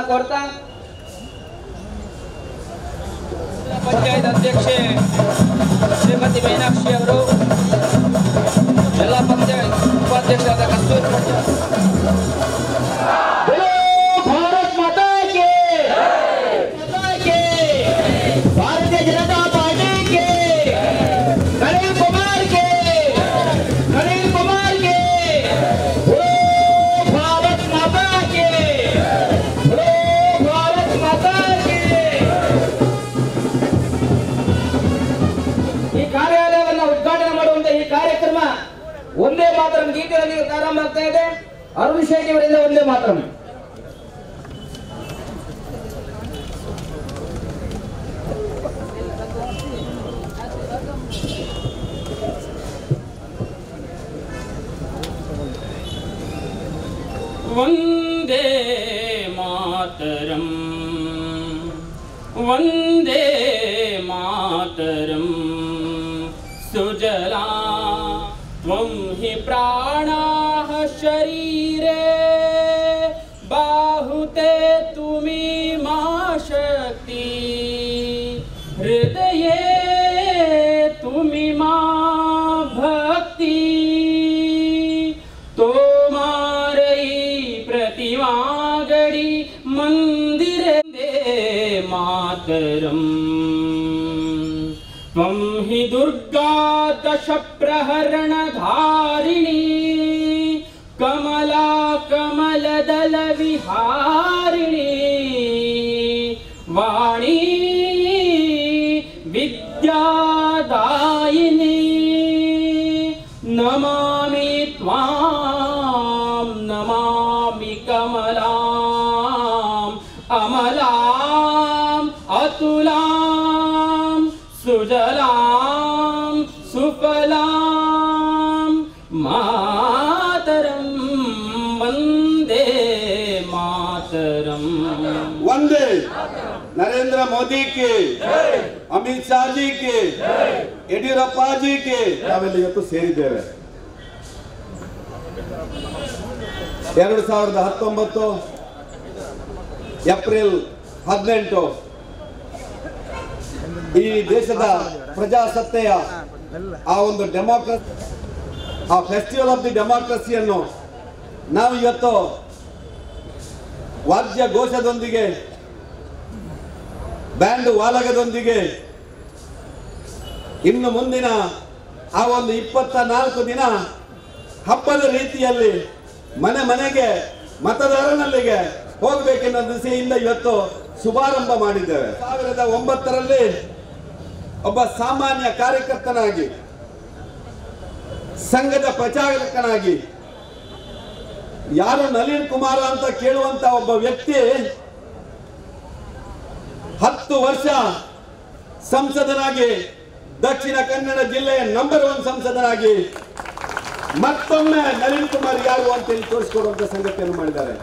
ಮಾತನ್ನ ಕೋರ್ತಾ ಪಂಚಾಯತ್ ಅಧ್ಯಕ್ಷೆ ಶ್ರೀಮತಿ ಮೀನಾಕ್ಷಿ ಅವರು, ಜಿಲ್ಲಾ ಪಂಚಾಯತ್ ಉಪಾಧ್ಯಕ್ಷರಾದ ಕಸ್ತೂರಿ भारतीय जनता पार्टी के नलिन कुमार के भारत माता के भारत माता के ಈ ಕಾರ್ಯಾಲಯವನ್ನು ಉದ್ಘಾಟನೆ ಮಾಡುವಂತ ಈ ಕಾರ್ಯಕ್ರಮ ಒಂದೇ ಮಾತ್ರ ಗೀತೆಯೊಂದಿಗೆ ಪ್ರಾರಂಭ ಆಗ್ತಾ ಇದೆ. ಅರುಣ್ ಶೆಟ್ಟಿ ಅವರಿಂದ ಒಂದೇ ಮಾತ್ರ. वंदे मातरम वंदे मातरम सुजला त्वं हि प्राणाः शरीरे बाहुते तुमी मा शक्ति हृदये तुमी मा भक्ति तो प्रतिमागड़ी मंदिरे दे मातरम त्वं हि दुर्गा दश प्रहरण धारिणी कमला कमलदल विहारिणी वाणी विद्यादायिनी नमामि त्वां नमामि कमलाम् अमलाम् अतुलाम् सुजलाम् सुफलाम् मातरं वन्दे मातरं। वंदे नरेंद्र मोदी के, अमित शाह जी के, येडियूरप्पा जी के ನಾವೆಲ್ಲ ಇವತ್ತು ಸೇರಿದ್ದೇವೆ. 2019 ಏಪ್ರಿಲ್ 18 ಈ ದೇಶದ ಪ್ರಜಾಸತ್ತೆಯ ಆ ಒಂದು ಡೆಮಾಕ್ರಸಿ, ಆ ಫೆಸ್ಟಿವಲ್ ಆಫ್ ದಿ ಡೆಮಾಕ್ರಸಿಯನ್ನು ನಾವು ಇವತ್ತು ವಾದ್ಯ ಘೋಷದೊಂದಿಗೆ, ಬ್ಯಾಂಡ್ ವಾಲಗದೊಂದಿಗೆ ಇನ್ನು ಮುಂದಿನ ಆ ಒಂದು 24 ದಿನ ಹಬ್ಬದ ರೀತಿಯಲ್ಲಿ ಮನೆ ಮನೆಗೆ ಮತದಾರನಲ್ಲಿಗೆ ಹೋಗಬೇಕೆನ್ನೋ ದಿಸೆಯಿಂದ ಇವತ್ತು ಶುಭಾರಂಭ ಮಾಡಿದ್ದೇವೆ. 2009ರಲ್ಲಿ ಒಬ್ಬ ಸಾಮಾನ್ಯ ಕಾರ್ಯಕರ್ತನಾಗಿ, ಸಂಘದ ಪ್ರಚಾರಕನಾಗಿ, ಯಾರು ನಳಿನ್ ಕುಮಾರ್ ಅಂತ ಕೇಳುವಂತ ಒಬ್ಬ ವ್ಯಕ್ತಿ 10 ವರ್ಷ ಸಂಸದನಾಗಿ, ದಕ್ಷಿಣ ಕನ್ನಡ ಜಿಲ್ಲೆಯ ನಂಬರ್ 1 ಸಂಸದನಾಗಿ ಮತ್ತೊಮ್ಮೆ ನಳಿನ್ ಕುಮಾರ್ ಯಾರು ಅಂತೇಳಿ ತೋರಿಸಿಕೊಡುವಂತ ಸಂಗತಿಯನ್ನು ಮಾಡಿದ್ದಾರೆ.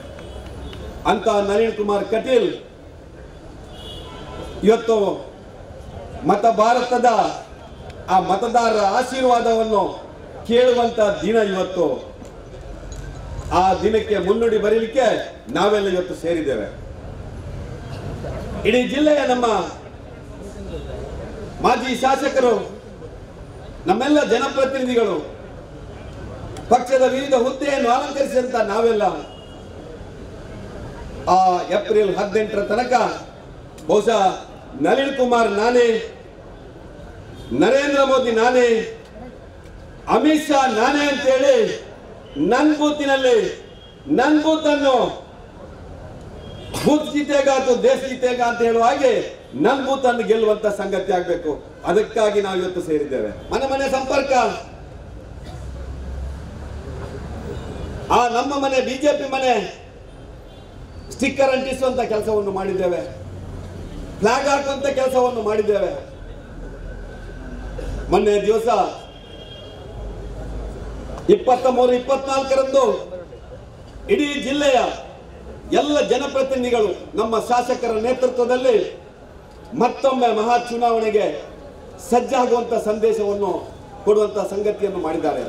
ಅಂತ ನಳಿನ್ ಕುಮಾರ್ ಕಟೀಲ್ ಇವತ್ತು ಮತ ಭಾರತದ ಆ ಮತದಾರರ ಆಶೀರ್ವಾದವನ್ನು ಕೇಳುವಂತ ದಿನ ಇವತ್ತು. ಆ ದಿನಕ್ಕೆ ಮುನ್ನುಡಿ ಬರೀಲಿಕ್ಕೆ ನಾವೆಲ್ಲ ಇವತ್ತು ಸೇರಿದ್ದೇವೆ. ಇಡೀ ಜಿಲ್ಲೆಯ ನಮ್ಮ ಮಾಜಿ ಶಾಸಕರು, ನಮ್ಮೆಲ್ಲ ಜನಪ್ರತಿನಿಧಿಗಳು, ಪಕ್ಷದ ವಿವಿಧ ಹುದ್ದೆಯನ್ನು ಅಲಂಕರಿಸಿದಂತ ನಾವೆಲ್ಲ ಆ ಏಪ್ರಿಲ್ 18ರ ತನಕ ಬಹುಶಃ ನಳಿನ್ ಕುಮಾರ್ ನಾನೇ, ನರೇಂದ್ರ ಮೋದಿ ನಾನೇ, ಅಮಿತ್ ಶಾ ನಾನೇ ಅಂತೇಳಿ ನನ್ನ ಬೂತಿನಲ್ಲಿ, ನನ್ನ ಬೂತನ್ನು ಬೂತ್ ಜೀತೆಗ ಅಥವಾ ದೇಶ ಜೀತೆಗ ಅಂತ ಹೇಳುವ ಹಾಗೆ ನನ್ನ ಬೂತನ್ನು ಗೆಲ್ಲುವಂತ ಸಂಗತಿ ಆಗ್ಬೇಕು. ಅದಕ್ಕಾಗಿ ನಾವು ಇವತ್ತು ಸೇರಿದ್ದೇವೆ. ಮನೆ ಮನೆ ಸಂಪರ್ಕ, ಆ ನಮ್ಮ ಮನೆ ಬಿಜೆಪಿ ಮನೆ ಸ್ಟಿಕ್ಕರ್ ಅಂಟಿಸುವಂತ ಕೆಲಸವನ್ನು ಮಾಡಿದ್ದೇವೆ, ಫ್ಲಾಗ್ ಹಾಕುವಂತ ಕೆಲಸವನ್ನು ಮಾಡಿದ್ದೇವೆ. ಮೊನ್ನೆ ದಿವಸ 23-24ರಂದು ಇಡೀ ಜಿಲ್ಲೆಯ ಎಲ್ಲ ಜನಪ್ರತಿನಿಧಿಗಳು ನಮ್ಮ ಶಾಸಕರ ನೇತೃತ್ವದಲ್ಲಿ ಮತ್ತೊಮ್ಮೆ ಮಹಾ ಚುನಾವಣೆಗೆ ಸಜ್ಜಾಗುವಂತ ಸಂದೇಶವನ್ನು ಕೊಡುವಂತ ಸಂಗತಿಯನ್ನು ಮಾಡಿದ್ದಾರೆ.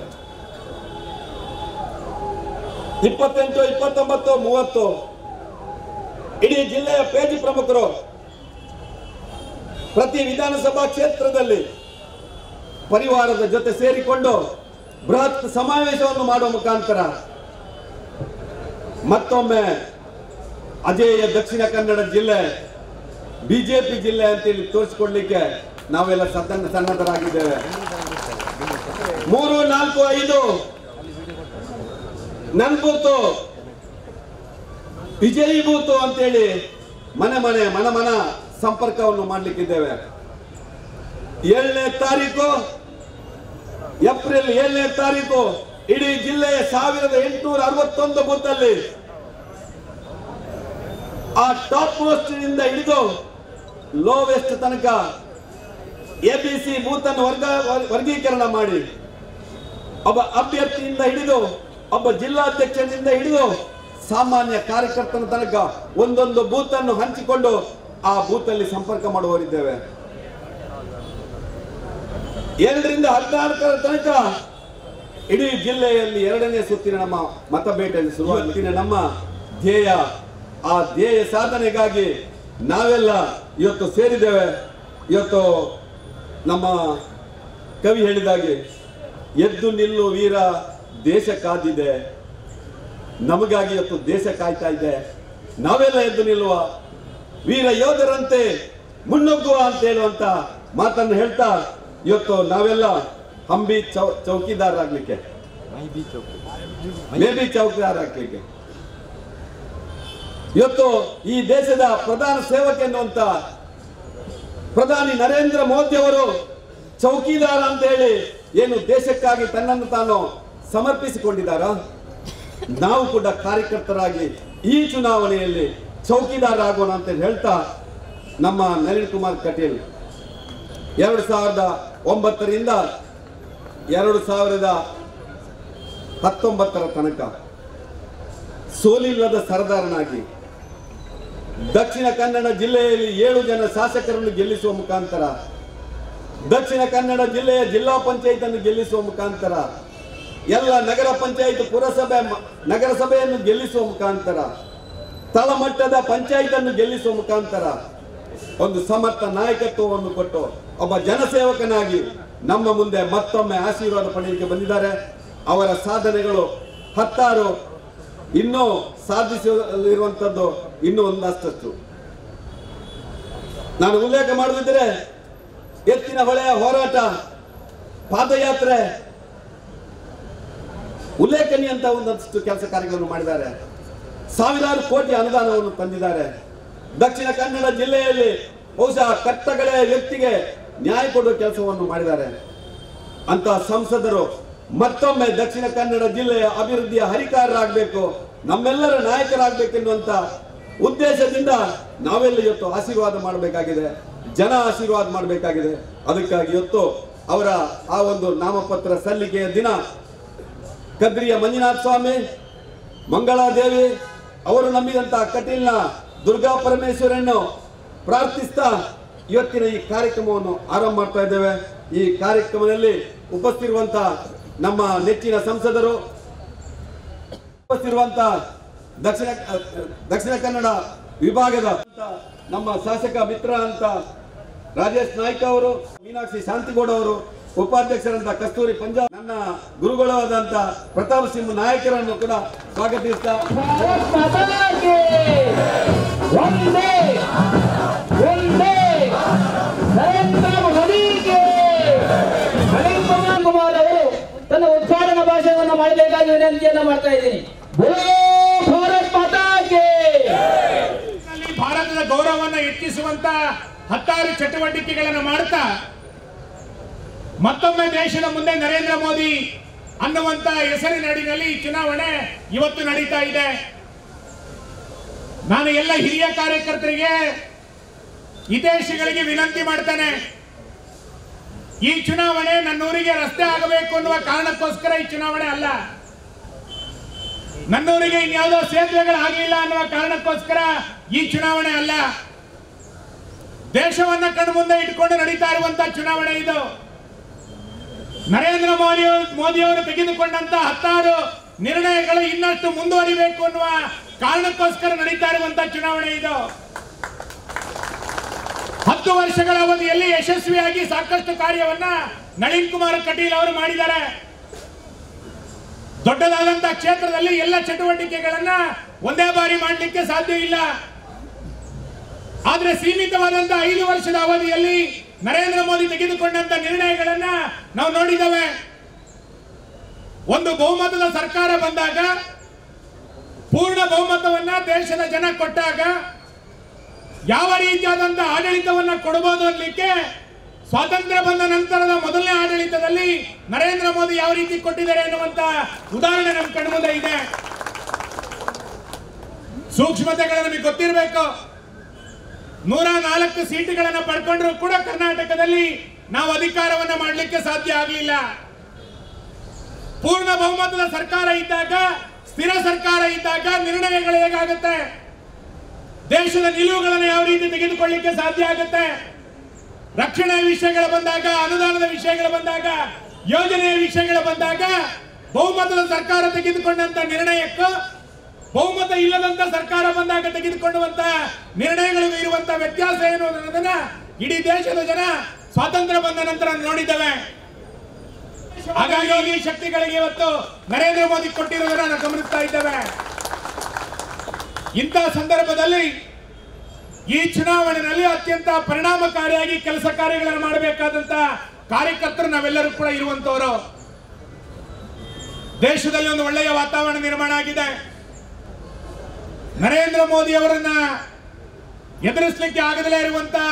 28, 29, 30 ಇಡೀ ಜಿಲ್ಲೆಯ ಪೇಜಿ ಪ್ರಮುಖರು ಪ್ರತಿ ವಿಧಾನಸಭಾ ಕ್ಷೇತ್ರದಲ್ಲಿ ಪರಿವಾರದ ಜೊತೆ ಸೇರಿಕೊಂಡು ಬೃಹತ್ ಸಮಾವೇಶವನ್ನು ಮಾಡುವ ಮುಖಾಂತರ ಮತ್ತೊಮ್ಮೆ ಅಜೇಯ ದಕ್ಷಿಣ ಕನ್ನಡ ಜಿಲ್ಲೆ ಬಿಜೆಪಿ ಜಿಲ್ಲೆ ಅಂತೇಳಿ ತೋರಿಸಿಕೊಳ್ಳಲಿಕ್ಕೆ ನಾವೆಲ್ಲ ಸನ್ನದ್ಧರಾಗಿದ್ದೇವೆ. 3, 4, 5 ನನ್ನ ಬೂತು ವಿಜಯಿ ಬೂತು ಅಂತೇಳಿ ಮನ ಸಂಪರ್ಕವನ್ನು ಮಾಡಲಿಕ್ಕಿದ್ದೇವೆ. 7ನೇ ತಾರೀಕು ಏಪ್ರಿಲ್ 7ನೇ ತಾರೀಕು ಇಡೀ ಜಿಲ್ಲೆಯ 1861 ಬೂತ್ ಅಲ್ಲಿ ಆ ಟಾಪ್ ಮೋಸ್ಟ್ ನಿಂದ ಹಿಡಿದು ಲೋವೆಸ್ಟ್ ತನಕ ABC ಬೂತ್ ಅನ್ನು ವರ್ಗೀಕರಣ ಮಾಡಿ ಒಬ್ಬ ಅಭ್ಯರ್ಥಿಯಿಂದ ಹಿಡಿದು ಒಬ್ಬ ಜಿಲ್ಲಾಧ್ಯಕ್ಷರಿಂದ ಹಿಡಿದು ಸಾಮಾನ್ಯ ಕಾರ್ಯಕರ್ತನ ತನಕ ಒಂದೊಂದು ಬೂತ್ ಅನ್ನು ಹಂಚಿಕೊಂಡು ಆ ಬೂತ್ ಅಲ್ಲಿ ಸಂಪರ್ಕ ಮಾಡುವವರಿದ್ದೇವೆ. 7 ರಿಂದ 14 ತನಕ ಇಡೀ ಜಿಲ್ಲೆಯಲ್ಲಿ 2ನೇ ಸುತ್ತಿನ ನಮ್ಮ ಮತಬೇಟೆಯನ್ನು ಶುರುವಾಗುತ್ತಿನ ನಮ್ಮ ಧ್ಯೇಯ, ಆ ಧ್ಯೇಯ ಸಾಧನೆಗಾಗಿ ನಾವೆಲ್ಲ ಇವತ್ತು ಸೇರಿದ್ದೇವೆ. ಇವತ್ತು ನಮ್ಮ ಕವಿ ಹೇಳಿದಾಗೆ ಎದ್ದು ನಿಲ್ಲು ವೀರ ದೇಶ ಕಾದಿದೆ, ನಮಗಾಗಿ ಇವತ್ತು ದೇಶ ಕಾಯ್ತಾ ಇದೆ. ನಾವೆಲ್ಲ ಎದ್ದು ನಿಲ್ಲುವ ವೀರ ಯೋಧರಂತೆ ಮುನ್ನುಗ್ಗುವ ಅಂತ ಹೇಳುವಂತ ಮಾತನ್ನು ಹೇಳ್ತಾ ಇವತ್ತು ನಾವೆಲ್ಲ ಹಂಬಿ ಚೌಕಿದಾರರಾಗ್ಲಿಕ್ಕೆ ಮೇಬಿ ಚೌಕಿದಾರರಾಗ್ಲಿಕ್ಕೆ ಇವತ್ತು ಈ ದೇಶದ ಪ್ರಧಾನ ಸೇವಕ ಎನ್ನುವಂತ ಪ್ರಧಾನಿ ನರೇಂದ್ರ ಮೋದಿ ಅವರು ಚೌಕಿದಾರ ಅಂತ ಹೇಳಿ ಏನು ದೇಶಕ್ಕಾಗಿ ತನ್ನನ್ನು ತಾನು ಸಮರ್ಪಿಸಿಕೊಂಡಿದ್ದಾರ, ನಾವು ಕೂಡ ಕಾರ್ಯಕರ್ತರಾಗಿ ಈ ಚುನಾವಣೆಯಲ್ಲಿ ಚೌಕಿದಾರ ಆಗೋಣ ಅಂತ ಹೇಳ್ತಾ ನಮ್ಮ ನಳಿನ್ ಕುಮಾರ್ ಕಟೀಲ್ 2009 ರಿಂದ 2019 ತನಕ ಸೋಲಿಲ್ಲದ ಸರದಾರನಾಗಿ ದಕ್ಷಿಣ ಕನ್ನಡ ಜಿಲ್ಲೆಯಲ್ಲಿ 7 ಜನ ಶಾಸಕರನ್ನು ಗೆಲ್ಲಿಸುವ ಮುಖಾಂತರ, ದಕ್ಷಿಣ ಕನ್ನಡ ಜಿಲ್ಲೆಯ ಜಿಲ್ಲಾ ಪಂಚಾಯತ್ ಅನ್ನು ಗೆಲ್ಲಿಸುವ ಮುಖಾಂತರ, ಎಲ್ಲ ನಗರ ಪಂಚಾಯತ್ ಪುರಸಭೆ ನಗರಸಭೆಯನ್ನು ಗೆಲ್ಲಿಸುವ ಮುಖಾಂತರ, ತಳಮಟ್ಟದ ಪಂಚಾಯತ್ ಅನ್ನು ಗೆಲ್ಲಿಸುವ ಮುಖಾಂತರ ಒಂದು ಸಮರ್ಥ ನಾಯಕತ್ವವನ್ನು ಕೊಟ್ಟು ಒಬ್ಬ ಜನಸೇವಕನಾಗಿ ನಮ್ಮ ಮುಂದೆ ಮತ್ತೊಮ್ಮೆ ಆಶೀರ್ವಾದ ಪಡೆಯಲಿಕ್ಕೆ ಬಂದಿದ್ದಾರೆ. ಅವರ ಸಾಧನೆಗಳು 10 ಇನ್ನೂ ಸಾಧಿಸಿರುವಂತದ್ದು ಇನ್ನೂ ಒಂದಷ್ಟು. ನಾನು ಉಲ್ಲೇಖ ಮಾಡುತ್ತಿದ್ದರೆ ಎತ್ತಿನ ಹೊಳೆಯ ಹೋರಾಟ, ಪಾದಯಾತ್ರೆ, ಉಲ್ಲೇಖನೀಯ ಅಂತ ಒಂದಷ್ಟು ಕೆಲಸ ಕಾರ್ಯಗಳನ್ನು ಮಾಡಿದ್ದಾರೆ. ಸಾವಿರಾರು ಕೋಟಿ ಅನುದಾನವನ್ನು ತಂದಿದ್ದಾರೆ. ದಕ್ಷಿಣ ಕನ್ನಡ ಜಿಲ್ಲೆಯಲ್ಲಿ ಬಹುಶಃ ಕಟ್ಟಕಡೆಯ ವ್ಯಕ್ತಿಗೆ ನ್ಯಾಯ ಕೊಡುವ ಕೆಲಸವನ್ನು ಮಾಡಿದ್ದಾರೆ. ಅಂತ ಸಂಸದರು ಮತ್ತೊಮ್ಮೆ ದಕ್ಷಿಣ ಕನ್ನಡ ಜಿಲ್ಲೆಯ ಅಭಿವೃದ್ಧಿಯ ಹರಿಕಾರರಾಗಬೇಕು, ನಮ್ಮೆಲ್ಲರ ನಾಯಕರಾಗಬೇಕೆನ್ನುವಂತ ಉದ್ದೇಶದಿಂದ ನಾವೆಲ್ಲ ಇವತ್ತು ಆಶೀರ್ವಾದ ಮಾಡಬೇಕಾಗಿದೆ, ಜನ ಆಶೀರ್ವಾದ ಮಾಡಬೇಕಾಗಿದೆ. ಅದಕ್ಕಾಗಿ ಇವತ್ತು ಅವರ ಆ ಒಂದು ನಾಮಪತ್ರ ಸಲ್ಲಿಕೆಯ ದಿನ ಕದ್ರಿಯ ಮಂಜುನಾಥ ಸ್ವಾಮಿ, ಮಂಗಳಾದೇವಿ ಅವರು ನಂಬಿದಂತ ಕಟೀಲ್ನ ದುರ್ಗಾ ಪರಮೇಶ್ವರನ್ನು ಪ್ರಾರ್ಥಿಸ್ತಾ ಇವತ್ತಿನ ಈ ಕಾರ್ಯಕ್ರಮವನ್ನು ಆರಂಭ ಮಾಡ್ತಾ ಇದ್ದೇವೆ. ಈ ಕಾರ್ಯಕ್ರಮದಲ್ಲಿ ಉಪಸ್ಥಿತಿರುವಂತ ನಮ್ಮ ನೆಚ್ಚಿನ ಸಂಸದರು, ಉಪಸ್ಥಿತಿರುವಂತ ದಕ್ಷಿಣ ಕನ್ನಡ ವಿಭಾಗದ ನಮ್ಮ ಶಾಸಕ ಮಿತ್ರ ಅಂತ ರಾಜೇಶ್ ನಾಯ್ಕ ಅವರು, ಮೀನಾಕ್ಷಿ ಶಾಂತಿಗೌಡ ಅವರು, ಉಪಾಧ್ಯಕ್ಷರಂತ ಕಸ್ತೂರಿ ಪಂಜಾಬ್, ನನ್ನ ಗುರುಗಳು ಆದಂತ ಪ್ರತಾಪ್ ಸಿಂಹ ನಾಯಕರನ್ನು ಕೂಡ ಸ್ವಾಗತಿಸ್ತಾ ಕುಮಾರ್ ಅವರು ತನ್ನ ಉದ್ಘಾಟನಾ ಭಾಷಣವನ್ನು ಮಾಡಬೇಕಾಗಿ ವಿನಂತಿಯನ್ನ ಮಾಡ್ತಾ ಇದ್ದೀನಿ. ಭಾರತದ ಗೌರವವನ್ನು ಹೆಚ್ಚಿಸುವಂತ 10 ಚಟುವಟಿಕೆಗಳನ್ನು ಮಾಡ್ತಾ ಮತ್ತೊಮ್ಮೆ ದೇಶದ ಮುಂದೆ ನರೇಂದ್ರ ಮೋದಿ ಅನ್ನುವಂತ ಹೆಸರಿನಡಿನಲ್ಲಿ ಚುನಾವಣೆ ಇವತ್ತು ನಡೀತಾ ಇದೆ. ನಾನು ಎಲ್ಲ ಹಿರಿಯ ಕಾರ್ಯಕರ್ತರಿಗೆ, ಹಿತೈಷಿಗಳಿಗೆ ವಿನಂತಿ ಮಾಡ್ತೇನೆ, ಈ ಚುನಾವಣೆ ನನ್ನೂರಿಗೆ ರಸ್ತೆ ಆಗಬೇಕು ಅನ್ನುವ ಕಾರಣಕ್ಕೋಸ್ಕರ ಈ ಚುನಾವಣೆ ಅಲ್ಲ. ನನ್ನೂರಿಗೆ ಇನ್ಯಾವುದೋ ಸೇತುವೆಗಳಾಗಲಿಲ್ಲ ಅನ್ನುವ ಕಾರಣಕ್ಕೋಸ್ಕರ ಈ ಚುನಾವಣೆ ಅಲ್ಲ. ದೇಶವನ್ನ ಕಣ್ಮುಂದೆ ಇಟ್ಕೊಂಡು ನಡೀತಾ ಇರುವಂತಹ ಚುನಾವಣೆ ಇದು. ನರೇಂದ್ರ ಮೋದಿಯವರು ತೆಗೆದುಕೊಂಡಂತ 16 ನಿರ್ಣಯಗಳು ಇನ್ನಷ್ಟು ಮುಂದುವರಿಬೇಕು ಅನ್ನುವ ಕಾರಣಕ್ಕೋಸ್ಕರ ನಡೀತಾ ಇರುವಂತಹ ಚುನಾವಣೆ ಇದು. 10 ವರ್ಷಗಳ ಅವಧಿಯಲ್ಲಿ ಯಶಸ್ವಿಯಾಗಿ ಸಾಕಷ್ಟು ಕಾರ್ಯವನ್ನ ನಳಿನ್ ಕುಮಾರ್ ಕಟೀಲ್ ಅವರು ಮಾಡಿದ್ದಾರೆ. ದೊಡ್ಡದಾದಂತಹ ಕ್ಷೇತ್ರದಲ್ಲಿ ಎಲ್ಲ ಚಟುವಟಿಕೆಗಳನ್ನ ಒಂದೇ ಬಾರಿ ಮಾಡಲಿಕ್ಕೆ ಸಾಧ್ಯ ಇಲ್ಲ. ಆದ್ರೆ ಸೀಮಿತವಾದಂತಹ 5 ವರ್ಷದ ಅವಧಿಯಲ್ಲಿ ನರೇಂದ್ರ ಮೋದಿ ತೆಗೆದುಕೊಂಡಂತ ನಿರ್ಣಯಗಳನ್ನ ನಾವು ನೋಡಿದ್ದೇವೆ. ಒಂದು ಬಹುಮತದ ಸರ್ಕಾರ ಬಂದಾಗ, ಪೂರ್ಣ ಬಹುಮತವನ್ನ ದೇಶದ ಜನ ಕೊಟ್ಟಾಗ ಯಾವ ರೀತಿಯಾದಂತಹ ಆಡಳಿತವನ್ನ ಕೊಡಬಹುದು ಅನ್ನಲಿಕ್ಕೆ ಸ್ವಾತಂತ್ರ್ಯ ಬಂದ ನಂತರದ ಮೊದಲನೇ ಆಡಳಿತದಲ್ಲಿ ನರೇಂದ್ರ ಮೋದಿ ಯಾವ ರೀತಿ ಕೊಟ್ಟಿದ್ದಾರೆ ಅನ್ನುವಂತ ಉದಾಹರಣೆ ನಮ್ಮ ಕಣ್ಮುಂದೆ ಇದೆ. ಸೂಕ್ಷ್ಮತೆಗಳು ನಮಗೆ ಗೊತ್ತಿರಬೇಕು. 104 ಸೀಟುಗಳನ್ನು ಪಡ್ಕೊಂಡ್ರು ಕೂಡ ಕರ್ನಾಟಕದಲ್ಲಿ ನಾವು ಅಧಿಕಾರವನ್ನ ಮಾಡಲಿಕ್ಕೆ ಸಾಧ್ಯ ಆಗಲಿಲ್ಲ. ಪೂರ್ಣ ಬಹುಮತದ ಸರ್ಕಾರ ಇದ್ದಾಗ, ಸ್ಥಿರ ಸರ್ಕಾರ ಇದ್ದಾಗ ನಿರ್ಣಯಗಳು ಹೇಗಾಗುತ್ತೆ, ದೇಶದ ನಿಲುವುಗಳನ್ನು ಯಾವ ರೀತಿ ತೆಗೆದುಕೊಳ್ಳಲಿಕ್ಕೆ ಸಾಧ್ಯ ಆಗುತ್ತೆ, ರಕ್ಷಣೆ ವಿಷಯಗಳು ಬಂದಾಗ, ಅನುದಾನದ ವಿಷಯಗಳು ಬಂದಾಗ, ಯೋಜನೆಯ ವಿಷಯಗಳು ಬಂದಾಗ ಬಹುಮತದ ಸರ್ಕಾರ ತೆಗೆದುಕೊಂಡಂತ ನಿರ್ಣಯಕ್ಕೂ ಬಹುಮತ ಇಲ್ಲದಂತ ಸರ್ಕಾರ ಬಂದಾಗ ತೆಗೆದುಕೊಳ್ಳುವಂತ ನಿರ್ಣಯಗಳಿಗೂ ಇರುವಂತಹ ವ್ಯತ್ಯಾಸ ಏನು ಅನ್ನೋದನ್ನ ಇಡೀ ದೇಶದ ಜನ ಸ್ವಾತಂತ್ರ್ಯ ಬಂದ ನಂತರ ನೋಡಿದ್ದೇವೆ. ಹಾಗಾಗಿ ಈ ಶಕ್ತಿಗಳಿಗೆ ಇವತ್ತು ನರೇಂದ್ರ ಮೋದಿ ಕೊಟ್ಟಿರುವುದನ್ನು ನಾವು ಗಮನಿಸ್ತಾ ಇದ್ದೇವೆ. ಇಂತಹ ಸಂದರ್ಭದಲ್ಲಿ ಈ ಚುನಾವಣೆಯಲ್ಲಿ ಅತ್ಯಂತ ಪರಿಣಾಮಕಾರಿಯಾಗಿ ಕೆಲಸ ಕಾರ್ಯಗಳನ್ನು ಮಾಡಬೇಕಾದಂತ ಕಾರ್ಯಕರ್ತರು ನಾವೆಲ್ಲರೂ ಕೂಡ ಇರುವಂತವರು. ದೇಶದಲ್ಲಿ ಒಂದು ಒಳ್ಳೆಯ ವಾತಾವರಣ ನಿರ್ಮಾಣ ಆಗಿದೆ. ನರೇಂದ್ರ ಮೋದಿ ಅವರನ್ನ ಎದುರಿಸಲಿಕ್ಕೆ ಆಗದಲೇ ಇರುವಂತಹ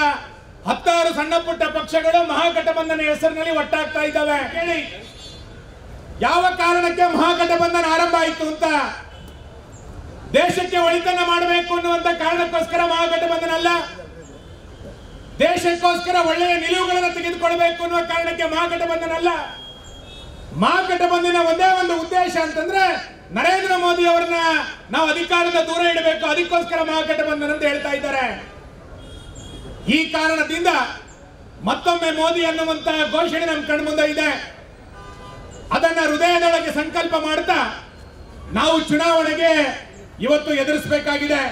10 ಸಣ್ಣ ಪುಟ್ಟ ಪಕ್ಷಗಳು ಮಹಾಗಠಬಂಧನ ಹೆಸರಿನಲ್ಲಿ ಒಟ್ಟಾಗ್ತಾ ಇದ್ದಾವೆ. ಹೇಳಿ, ಯಾವ ಕಾರಣಕ್ಕೆ ಮಹಾಗಠಬಂಧನ ಆರಂಭ ಆಯಿತು ಅಂತ? ದೇಶಕ್ಕೆ ಒಳಿತನ್ನ ಮಾಡಬೇಕು ಅನ್ನುವಂತ ಕಾರಣಕ್ಕೋಸ್ಕರ ಮಹಾಗಠಬಂಧನ ಅಲ್ಲ. ದೇಶಕ್ಕೋಸ್ಕರ ಒಳ್ಳೆಯ ನಿಲುವುಗಳನ್ನು ತೆಗೆದುಕೊಳ್ಬೇಕು ಅನ್ನುವ ಕಾರಣಕ್ಕೆ ಮಹಾಗಠಬಂಧನ ಅಲ್ಲ. ಮಹಾಗಠಬಂಧನ ಒಂದೇ ಒಂದು ಉದ್ದೇಶ ಅಂತಂದ್ರೆ ನರೇಂದ್ರ ಮೋದಿ ಅವರನ್ನ ನಾವು ಅಧಿಕಾರದ ದೂರ ಇಡಬೇಕು, ಅದಕ್ಕೋಸ್ಕರ ಮಹಾಗಠಬಂಧನ ಅಂತ ಹೇಳ್ತಾ ಇದ್ದಾರೆ. ಈ ಕಾರಣದಿಂದ ಮತ್ತೊಮ್ಮೆ ಮೋದಿ ಅನ್ನುವಂತ ಘೋಷಣೆ ನಮ್ಮ ಕಣ್ಮುಂದೆ ಇದೆ. ಅದನ್ನ ಹೃದಯದೊಳಗೆ ಸಂಕಲ್ಪ ಮಾಡ್ತಾ ನಾವು ಚುನಾವಣೆಗೆ ಇವತ್ತು ಎದುರಿಸಬೇಕಾಗಿದೆ.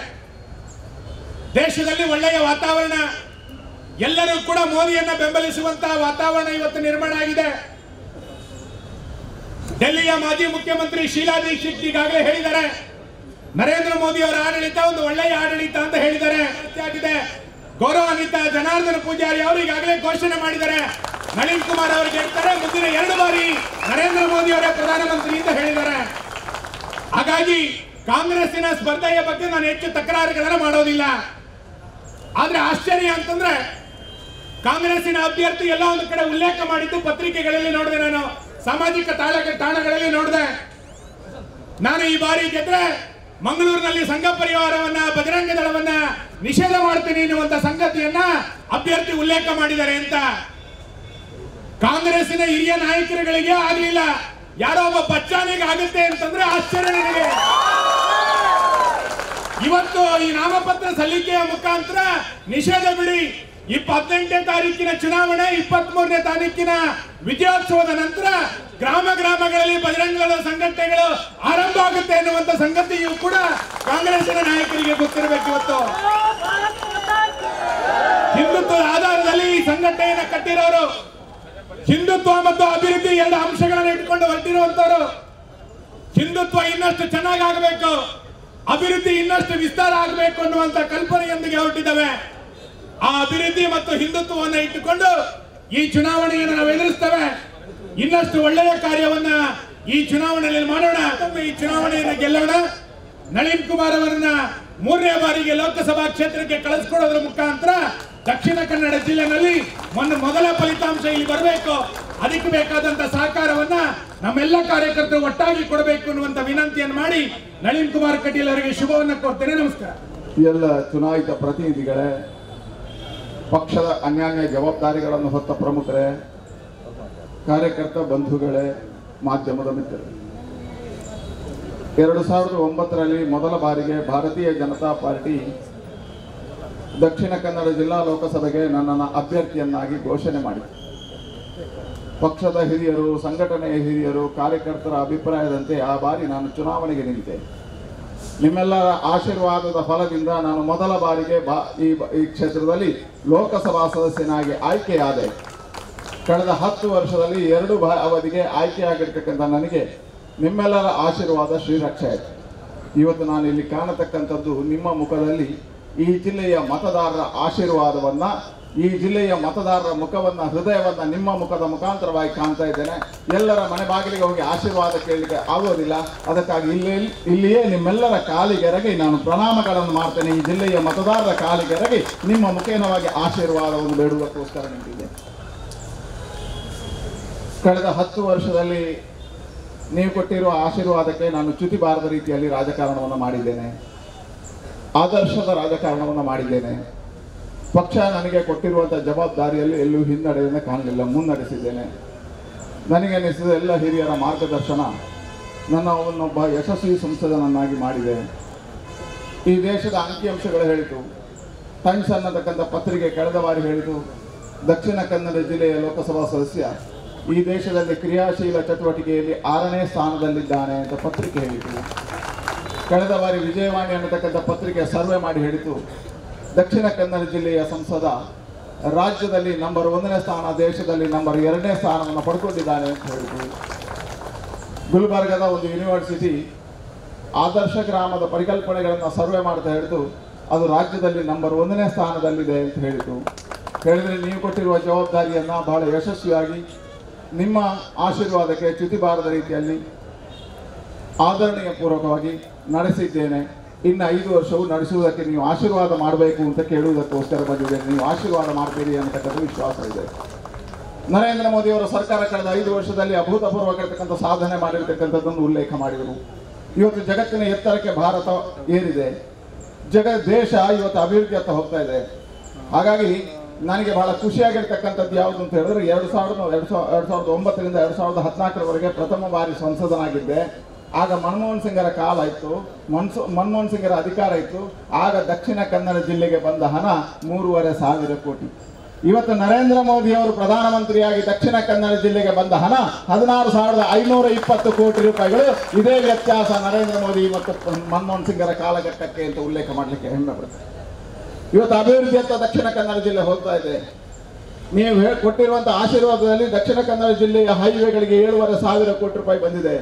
ದೇಶದಲ್ಲಿ ಒಳ್ಳೆಯ ವಾತಾವರಣ, ಎಲ್ಲರೂ ಕೂಡ ಮೋದಿಯನ್ನ ಬೆಂಬಲಿಸುವಂತಹ ವಾತಾವರಣ ಇವತ್ತು ನಿರ್ಮಾಣ ಆಗಿದೆ. ಡೆಲ್ಲಿಯ ಮಾಜಿ ಮುಖ್ಯಮಂತ್ರಿ ಶೀಲಾ ದೀಕ್ಷಿತ್ ಈಗಾಗಲೇ ಹೇಳಿದ್ದಾರೆ, ನರೇಂದ್ರ ಮೋದಿ ಅವರ ಆಡಳಿತ ಒಂದು ಒಳ್ಳೆಯ ಆಡಳಿತ ಅಂತ ಹೇಳಿದ್ದಾರೆ. ಗೌರವಾನ್ವಿತ ಜನಾರ್ದನ ಪೂಜಾರಿ ಅವರು ಈಗಾಗಲೇ ಘೋಷಣೆ ಮಾಡಿದ್ದಾರೆ. ನಳಿನ್ ಕುಮಾರ್ ಅವರಿಗೆ ಹೇಳ್ತಾರೆ, ಮುಂದಿನ 2 ಬಾರಿ ನರೇಂದ್ರ ಮೋದಿ ಅವರೇ ಪ್ರಧಾನಮಂತ್ರಿ ಅಂತ ಹೇಳಿದ್ದಾರೆ. ಹಾಗಾಗಿ ಕಾಂಗ್ರೆಸ್ಸಿನ ಸ್ಪರ್ಧೆಯ ಬಗ್ಗೆ ನಾನು ಹೆಚ್ಚು ತಕರಾರುಗಳನ್ನು ಮಾಡೋದಿಲ್ಲ. ಆದ್ರೆ ಆಶ್ಚರ್ಯ ಅಂತಂದ್ರೆ ಕಾಂಗ್ರೆಸ್ಸಿನ ಅಭ್ಯರ್ಥಿ ಎಲ್ಲ ಒಂದು ಕಡೆ ಉಲ್ಲೇಖ ಮಾಡಿದ್ದು ಪತ್ರಿಕೆಗಳಲ್ಲಿ ನೋಡಿದೆ, ನಾನು ಸಾಮಾಜಿಕ ತಾಣಗಳಲ್ಲಿ ನೋಡಿದೆ. ನಾನು ಈ ಬಾರಿ ಗೆದ್ರೆ ಮಂಗಳೂರಿನಲ್ಲಿ ಸಂಘ ಪರಿವಾರವನ್ನ, ಬಜರಂಗ ದಳವನ್ನ ನಿಷೇಧ ಮಾಡ್ತೀನಿ ಎನ್ನುವಂತ ಸಂಗತಿಯನ್ನ ಅಭ್ಯರ್ಥಿ ಉಲ್ಲೇಖ ಮಾಡಿದ್ದಾರೆ ಅಂತ. ಕಾಂಗ್ರೆಸ್ಸಿನ ಹಿರಿಯ ನಾಯಕರುಗಳಿಗೆ ಆಗಲಿಲ್ಲ, ಯಾರೋ ಒಬ್ಬ ಬಚ್ಚಾನಿಗೆ ಆಗುತ್ತೆ ಅಂತಂದ್ರೆ ಆಶ್ಚರ್ಯ ನನಗೆ. ಇವತ್ತು ಈ ನಾಮಪತ್ರ ಸಲ್ಲಿಕೆಯ ಮುಖಾಂತರ ನಿಷೇಧ ಬಿಡಿ, 28ನೇ ತಾರೀಕಿನ ಚುನಾವಣೆ, 23ನೇ ತಾರೀಕಿನ ವಿಜಯೋತ್ಸವದ ನಂತರ ಗ್ರಾಮಗಳಲ್ಲಿ ಬಜರಂಗದಳ ಸಂಘಟನೆಗಳು ಆರಂಭ ಆಗುತ್ತೆ ಎನ್ನುವಂತ ಸಂಗತಿಯು ಕೂಡ ಕಾಂಗ್ರೆಸ್ಸಿನ ನಾಯಕರಿಗೆ ಗೊತ್ತಿರಬೇಕು. ಇವತ್ತು ಹಿಂದುತ್ವದ ಆಧಾರದಲ್ಲಿ ಈ ಸಂಘಟನೆಯನ್ನು ಕಟ್ಟಿರೋರು, ಹಿಂದುತ್ವ ಮತ್ತು ಅಭಿವೃದ್ಧಿ 2 ಅಂಶಗಳನ್ನು ಇಟ್ಕೊಂಡು ಹೊರಟಿರುವಂತವರು. ಹಿಂದುತ್ವ ಇನ್ನಷ್ಟು ಚೆನ್ನಾಗಬೇಕು, ಅಭಿವೃದ್ಧಿ ಇನ್ನಷ್ಟು ವಿಸ್ತಾರ ಆಗಬೇಕು ಅನ್ನುವಂತ ಕಲ್ಪನೆಯೊಂದಿಗೆ ಹೊರಟಿದ್ದಾವೆ. ಆ ಅಭಿವೃದ್ಧಿ ಮತ್ತು ಹಿಂದುತ್ವವನ್ನು ಇಟ್ಟುಕೊಂಡು ಈ ಚುನಾವಣೆಯನ್ನು ನಾವು ಎದುರಿಸ್ತೇವೆ. ಇನ್ನಷ್ಟು ಒಳ್ಳೆಯ ಕಾರ್ಯವನ್ನ ಈ ಚುನಾವಣೆಯಲ್ಲಿ ಮಾಡೋಣ. ಈ ಚುನಾವಣೆಯನ್ನು ಗೆಲ್ಲೋಣ. ನಳಿನ್ ಕುಮಾರ್ ಅವರನ್ನ 3ನೇ ಬಾರಿಗೆ ಲೋಕಸಭಾ ಕ್ಷೇತ್ರಕ್ಕೆ ಕಳಿಸ್ಕೊಡೋದ್ರ ಮುಖಾಂತರ ದಕ್ಷಿಣ ಕನ್ನಡ ಜಿಲ್ಲೆನಲ್ಲಿ ಮೊದಲ ಫಲಿತಾಂಶ ಇಲ್ಲಿ ಬರಬೇಕು. ಅದಕ್ಕೆ ಬೇಕಾದಂತ ಸಹಕಾರವನ್ನ ನಮ್ಮೆಲ್ಲ ಕಾರ್ಯಕರ್ತರು ಒಟ್ಟಾಗಿ ಕೊಡಬೇಕು ಅನ್ನುವಂತ ವಿನಂತಿಯನ್ನು ಮಾಡಿ ನಳಿನ್ ಕುಮಾರ್ ಕಟೀಲ್ ಅವರಿಗೆ ಶುಭವನ್ನ ಕೋರ್ತೇನೆ. ನಮಸ್ಕಾರ. ಎಲ್ಲ ಚುನಾಯಿತ ಪ್ರತಿನಿಧಿಗಳೇ, ಪಕ್ಷದ ಅನ್ಯಾನ್ಯ ಜವಾಬ್ದಾರಿಗಳನ್ನು ಹೊತ್ತ ಪ್ರಮುಖರೇ, ಕಾರ್ಯಕರ್ತ ಬಂಧುಗಳೇ, ಮಾಧ್ಯಮದ ಮಿತ್ರರೇ, 2009ರಲ್ಲಿ ಮೊದಲ ಬಾರಿಗೆ ಭಾರತೀಯ ಜನತಾ ಪಾರ್ಟಿ ದಕ್ಷಿಣ ಕನ್ನಡ ಜಿಲ್ಲಾ ಲೋಕಸಭೆಗೆ ನನ್ನನ್ನು ಅಭ್ಯರ್ಥಿಯನ್ನಾಗಿ ಘೋಷಣೆ ಮಾಡಿತು. ಪಕ್ಷದ ಹಿರಿಯರು, ಸಂಘಟನೆಯ ಹಿರಿಯರು, ಕಾರ್ಯಕರ್ತರ ಅಭಿಪ್ರಾಯದಂತೆ ಆ ಬಾರಿ ನಾನು ಚುನಾವಣೆಗೆ ನಿಂತೆ. ನಿಮ್ಮೆಲ್ಲರ ಆಶೀರ್ವಾದದ ಫಲದಿಂದ ನಾನು ಮೊದಲ ಬಾರಿಗೆ ಈ ಕ್ಷೇತ್ರದಲ್ಲಿ ಲೋಕಸಭಾ ಸದಸ್ಯನಾಗಿ ಆಯ್ಕೆಯಾದೆ. ಕಳೆದ 10 ವರ್ಷದಲ್ಲಿ 2 ಅವಧಿಗೆ ಆಯ್ಕೆಯಾಗಿರ್ತಕ್ಕಂಥ ನನಗೆ ನಿಮ್ಮೆಲ್ಲರ ಆಶೀರ್ವಾದ ಶ್ರೀರಕ್ಷೆ ಆಯಿತು. ಇವತ್ತು ನಾನು ಇಲ್ಲಿ ಕಾಣತಕ್ಕಂಥದ್ದು ನಿಮ್ಮ ಮುಖದಲ್ಲಿ ಈ ಜಿಲ್ಲೆಯ ಮತದಾರರ ಆಶೀರ್ವಾದವನ್ನು, ಈ ಜಿಲ್ಲೆಯ ಮತದಾರರ ಮುಖವನ್ನು, ಹೃದಯವನ್ನು ನಿಮ್ಮ ಮುಖದ ಮುಖಾಂತರವಾಗಿ ಕಾಣ್ತಾ ಇದ್ದೇನೆ. ಎಲ್ಲರ ಮನೆ ಬಾಗಿಲಿಗೆ ಹೋಗಿ ಆಶೀರ್ವಾದ ಕೇಳಲಿಕ್ಕೆ ಆಗೋದಿಲ್ಲ. ಅದಕ್ಕಾಗಿ ಇಲ್ಲಿಯೇ ನಿಮ್ಮೆಲ್ಲರ ಕಾಲಿಗೆರಗಿ ನಾನು ಪ್ರಣಾಮಗಳನ್ನು ಮಾಡ್ತೇನೆ. ಈ ಜಿಲ್ಲೆಯ ಮತದಾರರ ಕಾಲಿಗೆರಗಿ ನಿಮ್ಮ ಮುಖೇನವಾಗಿ ಆಶೀರ್ವಾದವನ್ನು ಬೇಡುವುದಕ್ಕೋಸ್ಕರ ನಿಂತಿದೆ. ಕಳೆದ 10 ವರ್ಷದಲ್ಲಿ ನೀವು ಕೊಟ್ಟಿರುವ ಆಶೀರ್ವಾದಕ್ಕೆ ನಾನು ಚ್ಯುತಿ ಬಾರದ ರೀತಿಯಲ್ಲಿ ರಾಜಕಾರಣವನ್ನು ಮಾಡಿದ್ದೇನೆ, ಆದರ್ಶದ ರಾಜಕಾರಣವನ್ನು ಮಾಡಿದ್ದೇನೆ. ಪಕ್ಷ ನನಗೆ ಕೊಟ್ಟಿರುವಂಥ ಜವಾಬ್ದಾರಿಯಲ್ಲಿ ಎಲ್ಲೂ ಹಿನ್ನಡೆಯನ್ನು ಕಾಣಲಿಲ್ಲ, ಮುನ್ನಡೆಸಿದ್ದೇನೆ. ನನಗೆ ಅನಿಸಿದ ಎಲ್ಲ ಹಿರಿಯರ ಮಾರ್ಗದರ್ಶನ ನನ್ನೊಬ್ಬ ಯಶಸ್ವಿ ಸಂಸದನನ್ನಾಗಿ ಮಾಡಿದೆ. ಈ ದೇಶದ ಅಂಕಿಅಂಶಗಳು ಹೇಳಿತು, ಟೈಮ್ಸ್ ಅನ್ನತಕ್ಕಂಥ ಪತ್ರಿಕೆ ಕಳೆದ ಬಾರಿ ಹೇಳಿತು, ದಕ್ಷಿಣ ಕನ್ನಡ ಜಿಲ್ಲೆಯ ಲೋಕಸಭಾ ಸದಸ್ಯ ಈ ದೇಶದಲ್ಲಿ ಕ್ರಿಯಾಶೀಲ ಚಟುವಟಿಕೆಯಲ್ಲಿ 6ನೇ ಸ್ಥಾನದಲ್ಲಿದ್ದಾನೆ ಅಂತ ಪತ್ರಿಕೆ ಹೇಳಿತು. ಕಳೆದ ಬಾರಿ ವಿಜಯವಾಣಿ ಅನ್ನತಕ್ಕಂಥ ಪತ್ರಿಕೆ ಸರ್ವೆ ಮಾಡಿ ಹೇಳಿತು, ದಕ್ಷಿಣ ಕನ್ನಡ ಜಿಲ್ಲೆಯ ಸಂಸದ ರಾಜ್ಯದಲ್ಲಿ ನಂಬರ್ 1ನೇ ಸ್ಥಾನ, ದೇಶದಲ್ಲಿ ನಂಬರ್ 2ನೇ ಸ್ಥಾನವನ್ನು ಪಡ್ಕೊಂಡಿದ್ದಾನೆ ಅಂತ ಹೇಳಿತು. ಗುಲ್ಬರ್ಗದ ಒಂದು ಯೂನಿವರ್ಸಿಟಿ ಆದರ್ಶ ಗ್ರಾಮದ ಪರಿಕಲ್ಪನೆಗಳನ್ನು ಸರ್ವೆ ಮಾಡ್ತಾ ಹೇಳಿತು, ಅದು ರಾಜ್ಯದಲ್ಲಿ ನಂಬರ್ 1ನೇ ಸ್ಥಾನದಲ್ಲಿದೆ ಅಂತ ಹೇಳಿತು. ಹೇಳಿದರೆ ನೀವು ಕೊಟ್ಟಿರುವ ಜವಾಬ್ದಾರಿಯನ್ನು ಬಹಳ ಯಶಸ್ವಿಯಾಗಿ ನಿಮ್ಮ ಆಶೀರ್ವಾದಕ್ಕೆ ಚ್ಯುತಿ ಬಾರದ ರೀತಿಯಲ್ಲಿ ಆದರಣೀಯ ಪೂರ್ವಕವಾಗಿ ನಡೆಸಿದ್ದೇನೆ. ಇನ್ನು 5 ವರ್ಷವೂ ನಡೆಸುವುದಕ್ಕೆ ನೀವು ಆಶೀರ್ವಾದ ಮಾಡಬೇಕು ಅಂತ ಕೇಳುವುದಕ್ಕೋಸ್ಕರ ಬಂದಿದ್ದೇನೆ. ನೀವು ಆಶೀರ್ವಾದ ಮಾಡ್ತೀರಿ ಅಂತಕ್ಕಂಥ ವಿಶ್ವಾಸ ಇದೆ. ನರೇಂದ್ರ ಮೋದಿಯವರ ಸರ್ಕಾರ ಕಳೆದ 5 ವರ್ಷದಲ್ಲಿ ಅಭೂತಪೂರ್ವವಾಗಿರ್ತಕ್ಕಂಥ ಸಾಧನೆ ಮಾಡಿರ್ತಕ್ಕಂಥದ್ದನ್ನು ಉಲ್ಲೇಖ ಮಾಡಿದರು. ಇವತ್ತು ಜಗತ್ತಿನ ಎತ್ತರಕ್ಕೆ ಭಾರತ ಏರಿದೆ, ದೇಶ ಇವತ್ತು ಅಭಿವೃದ್ಧಿಯತ್ತ ಹೋಗ್ತಾ ಇದೆ. ಹಾಗಾಗಿ ನನಗೆ ಬಹಳ ಖುಷಿಯಾಗಿರ್ತಕ್ಕಂಥದ್ದು ಯಾವುದು ಅಂತ ಹೇಳಿದ್ರೆ 2009ರಿಂದ 2014ರವರೆಗೆ ಪ್ರಥಮ ಬಾರಿ ಸಂಸದನಾಗಿದ್ದೆ. ಆಗ ಮನಮೋಹನ್ ಸಿಂಗರ ಕಾಲ ಇತ್ತು, ಮನಮೋಹನ್ ಸಿಂಗರ ಅಧಿಕಾರ ಇತ್ತು. ಆಗ ದಕ್ಷಿಣ ಕನ್ನಡ ಜಿಲ್ಲೆಗೆ ಬಂದ ಹಣ 3,500 ಕೋಟಿ. ಇವತ್ತು ನರೇಂದ್ರ ಮೋದಿ ಅವರು ಪ್ರಧಾನಮಂತ್ರಿಯಾಗಿ ದಕ್ಷಿಣ ಕನ್ನಡ ಜಿಲ್ಲೆಗೆ ಬಂದ ಹಣ 16,520 ಕೋಟಿ ರೂಪಾಯಿಗಳು. ಇದೇ ವ್ಯತ್ಯಾಸ ನರೇಂದ್ರ ಮೋದಿ ಮತ್ತು ಮನಮೋಹನ್ ಸಿಂಗರ ಕಾಲಘಟ್ಟಕ್ಕೆ ಅಂತ ಉಲ್ಲೇಖ ಮಾಡಲಿಕ್ಕೆ ಹೆಮ್ಮೆ ಪಡ್ತಾರೆ. ಇವತ್ತು ಅಭಿವೃದ್ಧಿಯತ್ತ ದಕ್ಷಿಣ ಕನ್ನಡ ಜಿಲ್ಲೆ ಹೋಗ್ತಾ ಇದೆ. ನೀವು ಕೊಟ್ಟಿರುವಂಥ ಆಶೀರ್ವಾದದಲ್ಲಿ ದಕ್ಷಿಣ ಕನ್ನಡ ಜಿಲ್ಲೆಯ ಹೈವೇಗಳಿಗೆ 7,500 ಕೋಟಿ ರೂಪಾಯಿ ಬಂದಿದೆ.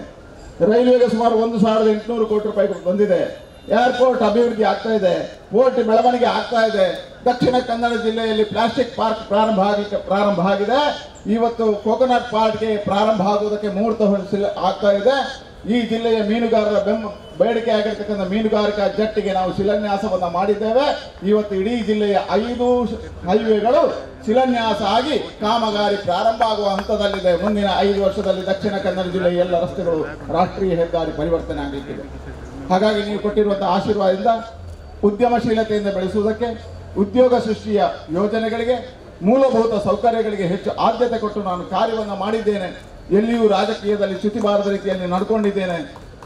ರೈಲ್ವೆಗೆ ಸುಮಾರು 1,800 ಕೋಟಿ ರೂಪಾಯಿ ಬಂದಿದೆ. ಏರ್ಪೋರ್ಟ್ ಅಭಿವೃದ್ಧಿ ಆಗ್ತಾ ಇದೆ, ಪೋರ್ಟ್ ಬೆಳವಣಿಗೆ ಆಗ್ತಾ ಇದೆ. ದಕ್ಷಿಣ ಕನ್ನಡ ಜಿಲ್ಲೆಯಲ್ಲಿ ಪ್ಲಾಸ್ಟಿಕ್ ಪಾರ್ಕ್ ಪ್ರಾರಂಭ ಆಗಿದೆ. ಇವತ್ತು ಕೋಕೋನಟ್ ಪಾರ್ಕ್ಗೆ ಪ್ರಾರಂಭ ಆಗುವುದಕ್ಕೆ ಮುಹೂರ್ತ ಆಗ್ತಾ ಇದೆ. ಈ ಜಿಲ್ಲೆಯ ಮೀನುಗಾರರ ಬೇಡಿಕೆ ಆಗಿರ್ತಕ್ಕಂಥ ಮೀನುಗಾರಿಕಾ ಜಟ್ಟಿಗೆ ನಾವು ಶಿಲಾನ್ಯಾಸವನ್ನು ಮಾಡಿದ್ದೇವೆ. ಇವತ್ತು ಇಡೀ ಜಿಲ್ಲೆಯ 5 ಹೈವೇಗಳು ಶಿಲಾನ್ಯಾಸ ಆಗಿ ಕಾಮಗಾರಿ ಪ್ರಾರಂಭ ಆಗುವ ಹಂತದಲ್ಲಿದೆ. ಮುಂದಿನ 5 ವರ್ಷದಲ್ಲಿ ದಕ್ಷಿಣ ಕನ್ನಡ ಜಿಲ್ಲೆಯ ಎಲ್ಲ ರಸ್ತೆಗಳು ರಾಷ್ಟ್ರೀಯ ಹೆದ್ದಾರಿ ಪರಿವರ್ತನೆ ಆಗಲಿಕ್ಕಿದೆ. ಹಾಗಾಗಿ ನೀವು ಕೊಟ್ಟಿರುವಂಥ ಆಶೀರ್ವಾದದಿಂದ ಉದ್ಯಮಶೀಲತೆಯಿಂದ ಬೆಳೆಸುವುದಕ್ಕೆ, ಉದ್ಯೋಗ ಸೃಷ್ಟಿಯ ಯೋಜನೆಗಳಿಗೆ, ಮೂಲಭೂತ ಸೌಕರ್ಯಗಳಿಗೆ ಹೆಚ್ಚು ಆದ್ಯತೆ ಕೊಟ್ಟು ನಾನು ಕಾರ್ಯವನ್ನು ಮಾಡಿದ್ದೇನೆ. ಎಲ್ಲಿಯೂ ರಾಜಕೀಯದಲ್ಲಿ ಚ್ಯುತಿ ಬಾರದ ರೀತಿಯಲ್ಲಿ ನಡ್ಕೊಂಡಿದ್ದೇನೆ.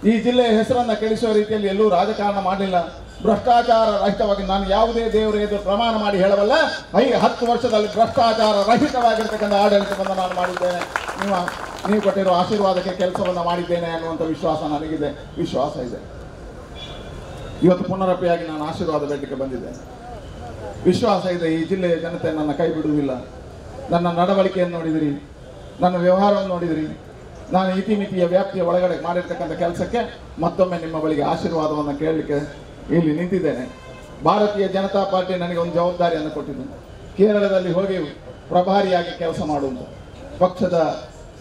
ಈ ಜಿಲ್ಲೆಯ ಹೆಸರನ್ನು ಕೆಡಿಸುವ ರೀತಿಯಲ್ಲಿ ಎಲ್ಲೂ ರಾಜಕಾರಣ ಮಾಡಲಿಲ್ಲ. ಭ್ರಷ್ಟಾಚಾರ ರಹಿತವಾಗಿ ನಾನು ಯಾವುದೇ ದೇವರ ಎದುರು ಪ್ರಮಾಣ ಮಾಡಿ ಹೇಳಬಲ್ಲ, 10 ವರ್ಷದಲ್ಲಿ ಭ್ರಷ್ಟಾಚಾರ ರಹಿತವಾಗಿರ್ತಕ್ಕಂಥ ಆಡಳಿತವನ್ನು ನಾನು ಮಾಡಿದ್ದೇನೆ. ನೀವು ಕೊಟ್ಟಿರೋ ಆಶೀರ್ವಾದಕ್ಕೆ ಕೆಲಸವನ್ನು ಮಾಡಿದ್ದೇನೆ ಅನ್ನುವಂಥ ವಿಶ್ವಾಸ ನನಗಿದೆ, ವಿಶ್ವಾಸ ಇದೆ. ಇವತ್ತು ಪುನರಪಿಯಾಗಿ ನಾನು ಆಶೀರ್ವಾದ ಬೇಡಲಿಕ್ಕೆ ಬಂದಿದ್ದೇನೆ. ವಿಶ್ವಾಸ ಇದೆ ಈ ಜಿಲ್ಲೆಯ ಜನತೆ ನನ್ನ ಕೈ ಬಿಡುವುದಿಲ್ಲ. ನನ್ನ ನಡವಳಿಕೆಯನ್ನು ನೋಡಿದಿರಿ, ನನ್ನ ವ್ಯವಹಾರವನ್ನು ನೋಡಿದಿರಿ. ನಾನು ಇತಿಮಿತಿಯ ವ್ಯಾಪ್ತಿಯ ಒಳಗಡೆ ಮಾಡಿರ್ತಕ್ಕಂಥ ಕೆಲಸಕ್ಕೆ ಮತ್ತೊಮ್ಮೆ ನಿಮ್ಮ ಬಳಿಗೆ ಆಶೀರ್ವಾದವನ್ನು ಕೇಳಲಿಕ್ಕೆ ಇಲ್ಲಿ ನಿಂತಿದ್ದೇನೆ. ಭಾರತೀಯ ಜನತಾ ಪಾರ್ಟಿ ನನಗೆ ಒಂದು ಜವಾಬ್ದಾರಿಯನ್ನು ಕೊಟ್ಟಿದ್ದು, ಕೇರಳದಲ್ಲಿ ಹೋಗಿ ಪ್ರಭಾರಿಯಾಗಿ ಕೆಲಸ ಮಾಡುವುದು. ಪಕ್ಷದ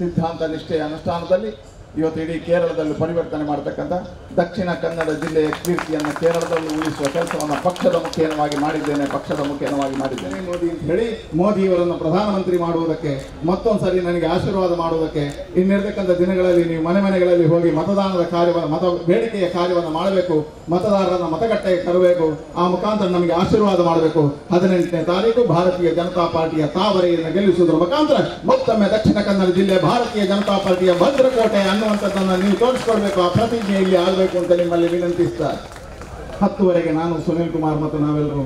ಸಿದ್ಧಾಂತ ನಿಷ್ಠೆಯ ಅನುಷ್ಠಾನದಲ್ಲಿ ಇವತ್ತು ಇಡೀ ಕೇರಳದಲ್ಲಿ ಪರಿವರ್ತನೆ ಮಾಡತಕ್ಕಂಥ ದಕ್ಷಿಣ ಕನ್ನಡ ಜಿಲ್ಲೆಯ ಕೀರ್ತಿಯನ್ನು ಕೇರಳದಲ್ಲಿ ಉಳಿಸುವ ಕೆಲಸವನ್ನು ಪಕ್ಷದ ಮುಖೇನವಾಗಿ ಮಾಡಿದ್ದೇನೆ. ಮೋದಿ ಅಂತ ಹೇಳಿ ಮೋದಿಯವರನ್ನು ಪ್ರಧಾನಮಂತ್ರಿ ಮಾಡುವುದಕ್ಕೆ, ಮತ್ತೊಂದು ಸರಿ ನನಗೆ ಆಶೀರ್ವಾದ ಮಾಡುವುದಕ್ಕೆ ಇನ್ನಿರ್ತಕ್ಕಂಥ ದಿನಗಳಲ್ಲಿ ನೀವು ಮನೆಗಳಲ್ಲಿ ಹೋಗಿ ಮತದಾನದ ಕಾರ್ಯವನ್ನು, ಬೇಡಿಕೆಯ ಕಾರ್ಯವನ್ನು ಮಾಡಬೇಕು. ಮತದಾರರನ್ನು ಮತಗಟ್ಟೆಗೆ ತರಬೇಕು. ಆ ಮುಖಾಂತರ ನಮಗೆ ಆಶೀರ್ವಾದ ಮಾಡಬೇಕು. 18ನೇ ತಾರೀಕು ಭಾರತೀಯ ಜನತಾ ಪಾರ್ಟಿಯ ತಾವರೆಯನ್ನು ಗೆಲ್ಲಿಸುವುದರ ಮುಖಾಂತರ ಮತ್ತೊಮ್ಮೆ ದಕ್ಷಿಣ ಕನ್ನಡ ಜಿಲ್ಲೆ ಭಾರತೀಯ ಜನತಾ ಪಾರ್ಟಿಯ ಭದ್ರಕೋಟೆ ಅನ್ನುವಂಥದ್ದನ್ನು ನೀವು ತೋರಿಸ್ಕೊಳ್ಬೇಕು. ಆ ಪ್ರತಿಜ್ಞೆ ಇಲ್ಲಿ ಆಗಬೇಕು ಅಂತ ನಿಮ್ಮಲ್ಲಿ ವಿನಂತಿಸ್ತಾರೆ. 10ವರೆಗೆ ನಾನು ಸುನಿಲ್ ಕುಮಾರ್ ಮತ್ತು ನಾವೆಲ್ಲರೂ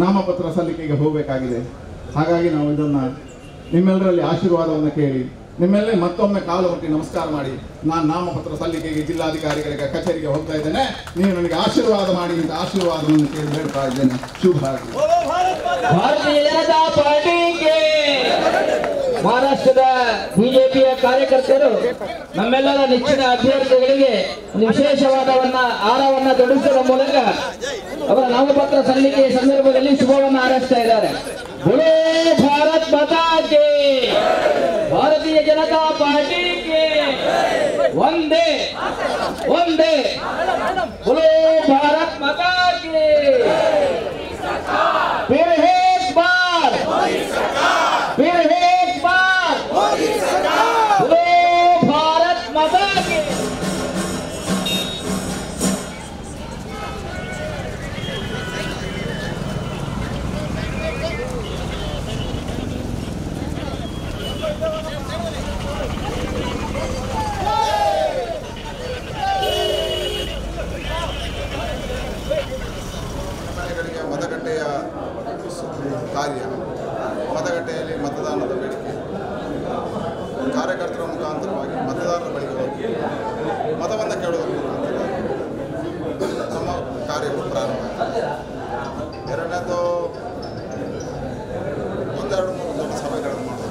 ನಾಮಪತ್ರ ಸಲ್ಲಿಕೆಗೆ ಹೋಗಬೇಕಾಗಿದೆ. ಹಾಗಾಗಿ ನಾವು ಇದನ್ನು ನಿಮ್ಮೆಲ್ಲರಲ್ಲಿ ಆಶೀರ್ವಾದವನ್ನು ಕೇಳಿ ನಿಮ್ಮೆಲ್ಲ ಮತ್ತೊಮ್ಮೆ ಕಾಲು ಮುಟ್ಟಿ ನಮಸ್ಕಾರ ಮಾಡಿ ನಾನು ನಾಮಪತ್ರ ಸಲ್ಲಿಕೆಗೆ ಜಿಲ್ಲಾಧಿಕಾರಿಗಳಿಗೆ ಕಚೇರಿಗೆ ಹೋಗ್ತಾ ಇದ್ದೇನೆ. ನೀವು ನನಗೆ ಆಶೀರ್ವಾದ ಮಾಡಿ ಅಂತ ಆಶೀರ್ವಾದವನ್ನು ಕೇಳಿ ಬೇಡ್ತಾ ಇದ್ದೇನೆ. ಶುಭ ಆಗಲಿ. ಭಾರತೀಯ ಜನತಾ ಪಾರ್ಟಿಗೆ ಮಹಾರಾಷ್ಟ್ರದ ಬಿಜೆಪಿಯ ಕಾರ್ಯಕರ್ತರು ನಮ್ಮೆಲ್ಲರ ನೆಚ್ಚಿನ ಅಭ್ಯರ್ಥಿಗಳಿಗೆ ಒಂದು ವಿಶೇಷವಾದ ಆಹಾರವನ್ನ ತೊಡಗಿಸುವ ಮೂಲಕ ಅವರ ನಾಮಪತ್ರ ಸಲ್ಲಿಕೆ ಸಂದರ್ಭದಲ್ಲಿ ಶುಭವನ್ನು ಹಾರೈಸ್ತಾ ಇದ್ದಾರೆ. ಬೋಲೋ ಭಾರತ್ ಮಾತಾ ಕಿ, ಭಾರತೀಯ ಜನತಾ ಪಾರ್ಟಿಗೆ ಒಂದೇ ಒಂದೇ, ಬೋಲೋ ಭಾರತ್ ಮಾತಾ ಕಿ. फिर एक बार बोलो भारत माता की. ಮತಗಟ್ಟೆಯ ಕಾರ್ಯ, ಮತಗಟ್ಟೆಯಲ್ಲಿ ಮತದಾನದ ಬೇಡಿಕೆ, ಕಾರ್ಯಕರ್ತರ ಮುಖಾಂತರವಾಗಿ ಮತದಾರರ ಬಳಿಗೆ ಹೋಗಿ ಮತವನ್ನು ಕೇಳುವುದರ ಮುಖಾಂತರ ನಮ್ಮ ಕಾರ್ಯಗಳು ಪ್ರಾರಂಭ ಆಗ್ತದೆ. ಎರಡನೇದು ಒಂದೆರಡು ಮೂರು ದೊಡ್ಡ ಸಭೆಗಳನ್ನು ಮಾಡೋದು,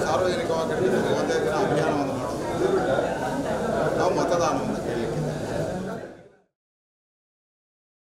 ಸಾರ್ವಜನಿಕವಾಗಿ ಒಂದೇ